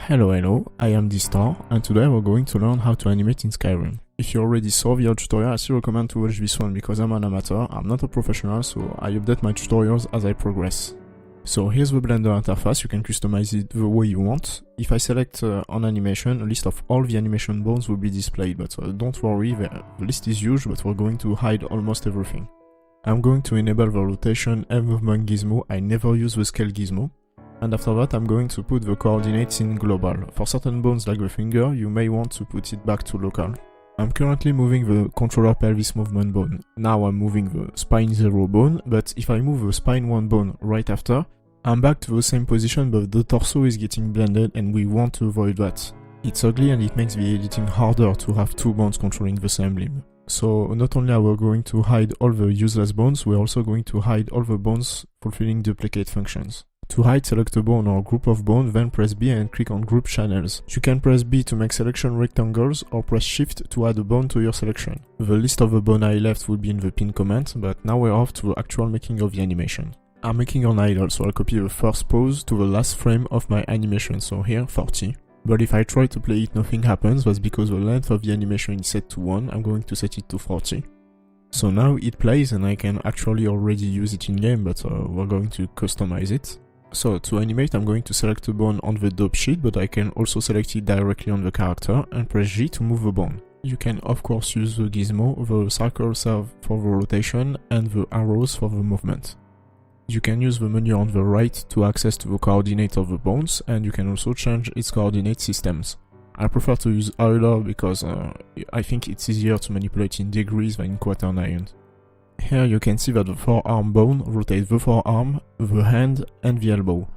Hello, I am Distar, and today we're going to learn how to animate in Skyrim. If you already saw the other tutorial, I still recommend to watch this one because I'm an amateur, I'm not a professional, so I update my tutorials as I progress. So here's the Blender interface, you can customize it the way you want. If I select on animation, a list of all the animation bones will be displayed, but don't worry, the list is huge, but we're going to hide almost everything. I'm going to enable the rotation and movement gizmo. I never use the scale gizmo. And after that I'm going to put the coordinates in global. For certain bones like the finger, you may want to put it back to local. I'm currently moving the controller pelvis movement bone. Now I'm moving the spine 0 bone, but if I move the spine 1 bone right after, I'm back to the same position, but the torso is getting blended and we want to avoid that. It's ugly and it makes the editing harder to have two bones controlling the same limb. So not only are we going to hide all the useless bones, we're also going to hide all the bones fulfilling duplicate functions. To hide, select a bone or group of bones, then press B and click on Group Channels. You can press B to make selection rectangles or press Shift to add a bone to your selection. The list of the bone I left will be in the pinned comment, but now we're off to the actual making of the animation. I'm making an idle, so I'll copy the first pose to the last frame of my animation, so here 40. But if I try to play it, nothing happens. That's because the length of the animation is set to 1, I'm going to set it to 40. So now it plays and I can actually already use it in game, but we're going to customize it. So to animate, I'm going to select a bone on the dope sheet, but I can also select it directly on the character and press G to move the bone. You can of course use the gizmo, the circle serve for the rotation and the arrows for the movement. You can use the menu on the right to access to the coordinates of the bones, and you can also change its coordinate systems. I prefer to use Euler because I think it's easier to manipulate in degrees than in quaternion. Here you can see that the forearm bone rotates the forearm, the hand and the elbow.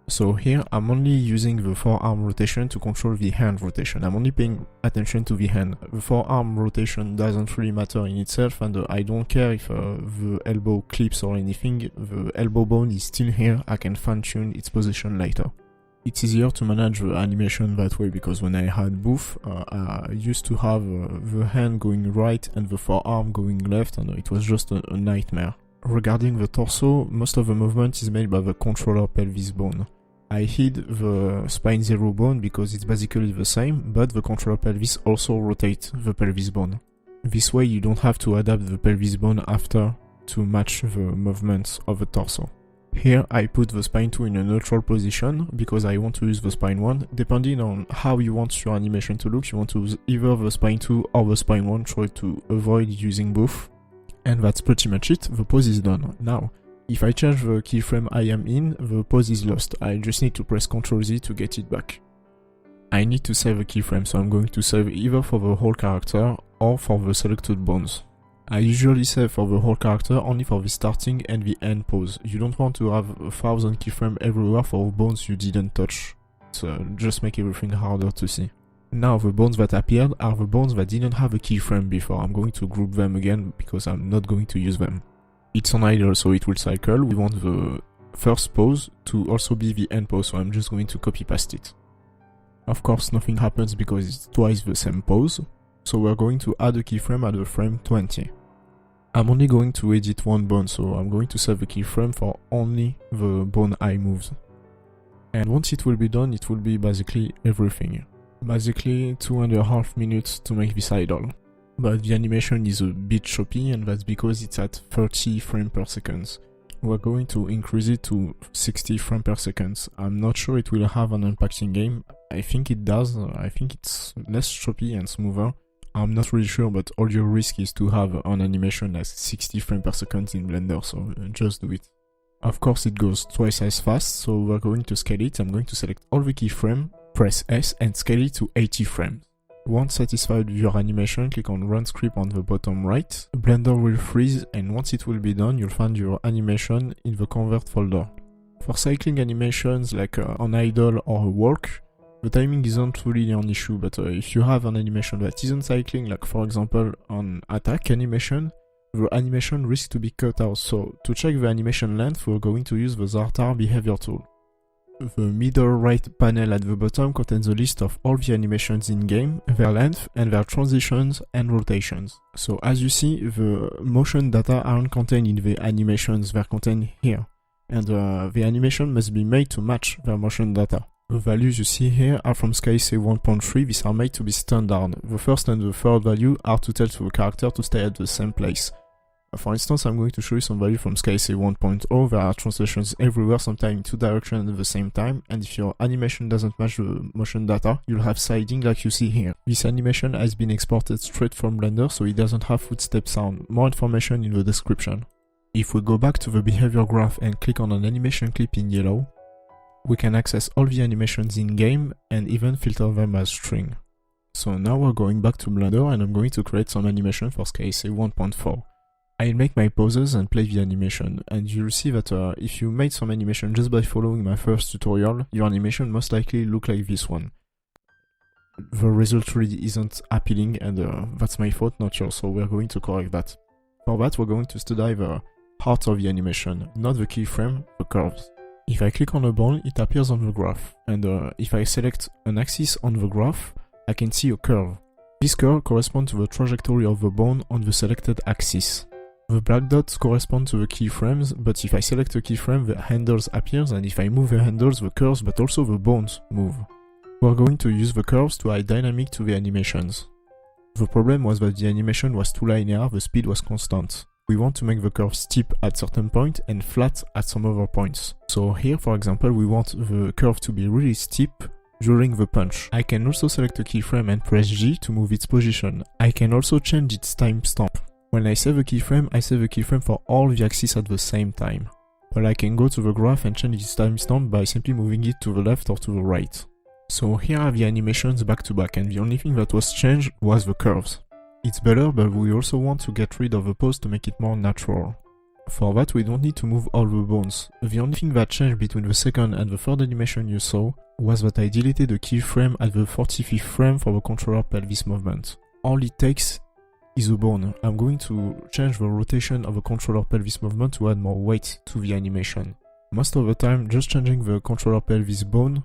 So here I'm only using the forearm rotation to control the hand rotation. I'm only paying attention to the hand. The forearm rotation doesn't really matter in itself, and I don't care if the elbow clips or anything. The elbow bone is still here, I can fine tune its position later. It's easier to manage the animation that way because when I had both, I used to have the hand going right and the forearm going left, and it was just a nightmare. Regarding the torso, most of the movement is made by the controller pelvis bone. I hid the spine 0 bone because it's basically the same, but the controller pelvis also rotates the pelvis bone. This way you don't have to adapt the pelvis bone after to match the movements of the torso. Here I put the spine 2 in a neutral position because I want to use the spine 1. Depending on how you want your animation to look, you want to use either the spine 2 or the spine 1, try to avoid using both. And that's pretty much it, the pose is done. Now, if I change the keyframe I am in, the pose is lost. I just need to press Ctrl Z to get it back. I need to save a keyframe, so I'm going to save either for the whole character or for the selected bones. I usually save for the whole character only for the starting and the end pose. You don't want to have 1000 keyframes everywhere for bones you didn't touch. So just make everything harder to see. Now the bones that appeared are the bones that didn't have a keyframe before. I'm going to group them again because I'm not going to use them. It's an idle, so it will cycle. We want the first pose to also be the end pose, so I'm just going to copy paste it. Of course nothing happens because it's twice the same pose. So we're going to add a keyframe at the frame 20. I'm only going to edit one bone, so I'm going to save the keyframe for only the bone I moved. And once it will be done, it will be basically everything. Basically 2.5 minutes to make this idle. But the animation is a bit choppy, and that's because it's at 30 frames per second. We're going to increase it to 60 frames per second. I'm not sure it will have an impact in game. I think it does. I think it's less choppy and smoother. I'm not really sure, but all your risk is to have an animation at 60 frames per second in Blender, so just do it. Of course it goes twice as fast, so we're going to scale it. I'm going to select all the keyframes, press S and scale it to 80 frames. Once satisfied with your animation, click on Run Script on the bottom right. Blender will freeze, and once it will be done, you'll find your animation in the Convert folder. For cycling animations like an idle or a walk, the timing isn't really an issue, but if you have an animation that isn't cycling, like for example an attack animation, the animation risks to be cut out. So to check the animation length, we're going to use the Distar behavior tool. The middle right panel at the bottom contains a list of all the animations in game, their length and their transitions and rotations. So as you see, the motion data aren't contained in the animations, they're contained here. And the animation must be made to match their motion data. The values you see here are from Skyrim 1.3. These are made to be standard. The first and the third value are to tell to the character to stay at the same place. For instance, I'm going to show you some value from Skyrim 1.0. There are translations everywhere, sometimes in two directions at the same time, and if your animation doesn't match the motion data, you'll have sliding like you see here. This animation has been exported straight from Blender, so it doesn't have footstep sound. More information in the description. If we go back to the behavior graph and click on an animation clip in yellow, we can access all the animations in-game and even filter them as string. So now we're going back to Blender and I'm going to create some animation for Skyrim 1.4. I'll make my poses and play the animation, and you'll see that if you made some animation just by following my first tutorial, your animation most likely look like this one. The result really isn't appealing, and that's my fault, not yours, so we're going to correct that. For that, we're going to study the heart of the animation, not the keyframe, the curves. If I click on a bone, it appears on the graph, and if I select an axis on the graph, I can see a curve. This curve corresponds to the trajectory of the bone on the selected axis. The black dots correspond to the keyframes, but if I select a keyframe, the handles appears, and if I move the handles, the curves, but also the bones move. We're going to use the curves to add dynamic to the animations. The problem was that the animation was too linear, the speed was constant. We want to make the curve steep at certain point and flat at some other points. So here, for example, we want the curve to be really steep during the punch. I can also select a keyframe and press G to move its position. I can also change its timestamp. When I save a keyframe for all the axes at the same time. But I can go to the graph and change its timestamp by simply moving it to the left or to the right. So here are the animations back to back, and the only thing that was changed was the curves. It's better, but we also want to get rid of the pose to make it more natural. For that, we don't need to move all the bones. The only thing that changed between the second and the third animation you saw was that I deleted the keyframe at the 45th frame for the controller pelvis movement. All it takes is a bone. I'm going to change the rotation of the controller pelvis movement to add more weight to the animation. Most of the time, just changing the controller pelvis bone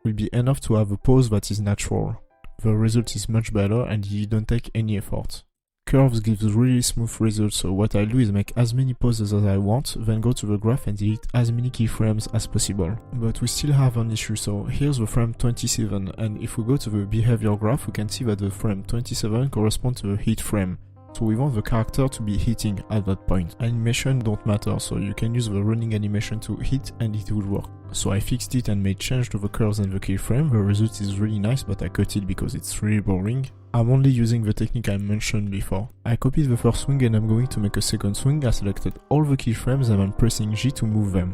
will be enough to have a pose that is natural. The result is much better and you don't take any effort. Curves gives really smooth results, so what I'll do is make as many poses as I want, then go to the graph and delete as many keyframes as possible. But we still have an issue, so here's the frame 27, and if we go to the behavior graph, we can see that the frame 27 corresponds to the hit frame. So we want the character to be hitting at that point. Animation don't matter, so you can use the running animation to hit and it will work. So I fixed it and made change to the curves and the keyframe. The result is really nice, but I cut it because it's really boring. I'm only using the technique I mentioned before. I copied the first swing and I'm going to make a second swing. I selected all the keyframes and I'm pressing G to move them.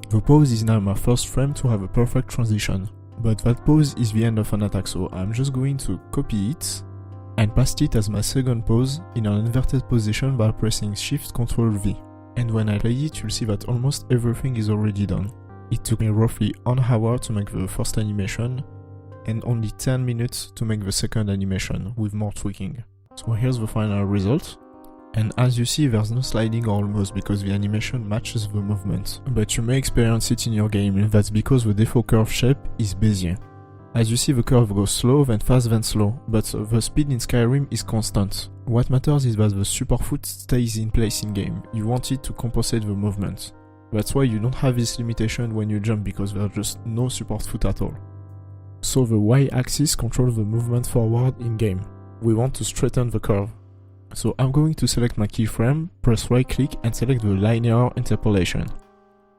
The pose is now my first frame to have a perfect transition. But that pose is the end of an attack, so I'm just going to copy it and paste it as my second pose in an inverted position by pressing Shift Ctrl V. And when I play it, you'll see that almost everything is already done. It took me roughly an hour to make the first animation and only 10 minutes to make the second animation with more tweaking. So here's the final result. And as you see, there's no sliding almost because the animation matches the movement. But you may experience it in your game, and that's because the default curve shape is Bezier. As you see, the curve goes slow, then fast, then slow, but the speed in Skyrim is constant. What matters is that the support foot stays in place in game. You want it to compensate the movement. That's why you don't have this limitation when you jump, because there's just no support foot at all. So the Y-axis controls the movement forward in game. We want to straighten the curve. So I'm going to select my keyframe, press right click and select the linear interpolation.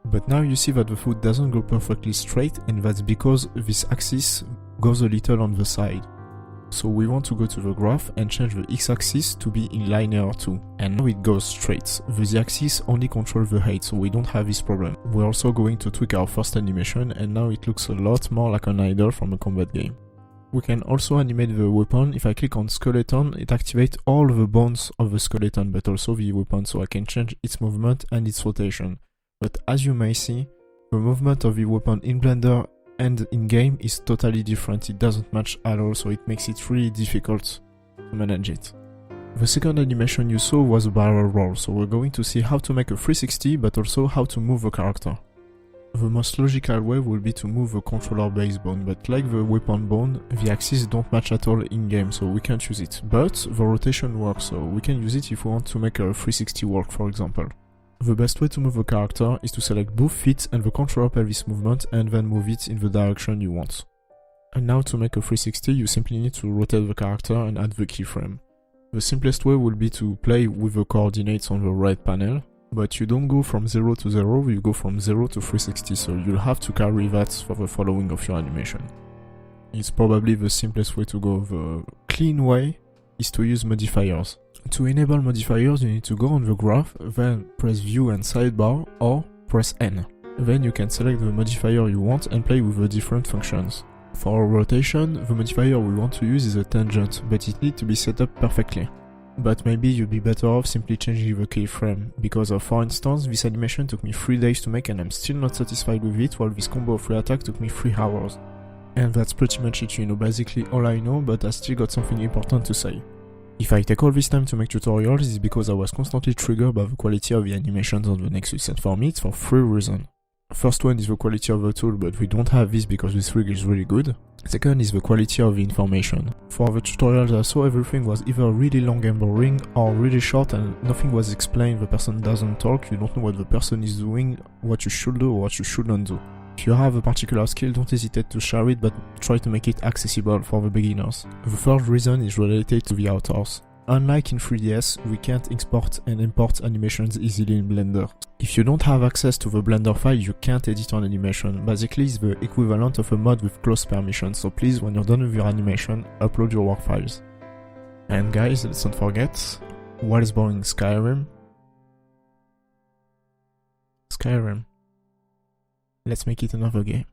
But now you see that the foot doesn't go perfectly straight, and that's because this axis goes a little on the side. So we want to go to the graph and change the x-axis to be in linear too. And now it goes straight. The z-axis only controls the height, so we don't have this problem. We're also going to tweak our first animation, and now it looks a lot more like an idol from a combat game. We can also animate the weapon. If I click on skeleton, it activates all the bones of the skeleton, but also the weapon, so I can change its movement and its rotation. But as you may see, the movement of the weapon in Blender and in-game is totally different. It doesn't match at all, so it makes it really difficult to manage it. The second animation you saw was a barrel roll, so we're going to see how to make a 360, but also how to move the character. The most logical way will be to move the controller base bone, but like the weapon bone, the axes don't match at all in-game, so we can't use it. But the rotation works, so we can use it if we want to make a 360 work, for example. The best way to move the character is to select both feet and the controller pelvis movement and then move it in the direction you want. And now to make a 360 you simply need to rotate the character and add the keyframe. The simplest way will be to play with the coordinates on the right panel, but you don't go from 0 to 0, you go from 0 to 360, so you'll have to carry that for the following of your animation. It's probably the simplest way to go. The clean way is to use modifiers. To enable modifiers, you need to go on the graph, then press View and Sidebar, or press N. Then you can select the modifier you want and play with the different functions. For rotation, the modifier we want to use is a tangent, but it needs to be set up perfectly. But maybe you'd be better off simply changing the keyframe, because for instance, this animation took me 3 days to make and I'm still not satisfied with it, while this combo of 3 attacks took me 3 hours. And that's pretty much it, you know basically all I know, but I still got something important to say. If I take all this time to make tutorials, it's because I was constantly triggered by the quality of the animations on the Nexus, and for me it's for 3 reasons. First one is the quality of the tool, but we don't have this because this rig is really good. Second is the quality of the information. For the tutorials I saw, everything was either really long and boring or really short and nothing was explained, the person doesn't talk, you don't know what the person is doing, what you should do or what you shouldn't do. If you have a particular skill, don't hesitate to share it, but try to make it accessible for the beginners. The third reason is related to the authors. Unlike in 3ds, we can't export and import animations easily in Blender. If you don't have access to the Blender file, you can't edit an animation. Basically, it's the equivalent of a mod with closed permission, so please, when you're done with your animation, upload your work files. And guys, let's not forget, what is boring Skyrim? Skyrim. Let's make it another game.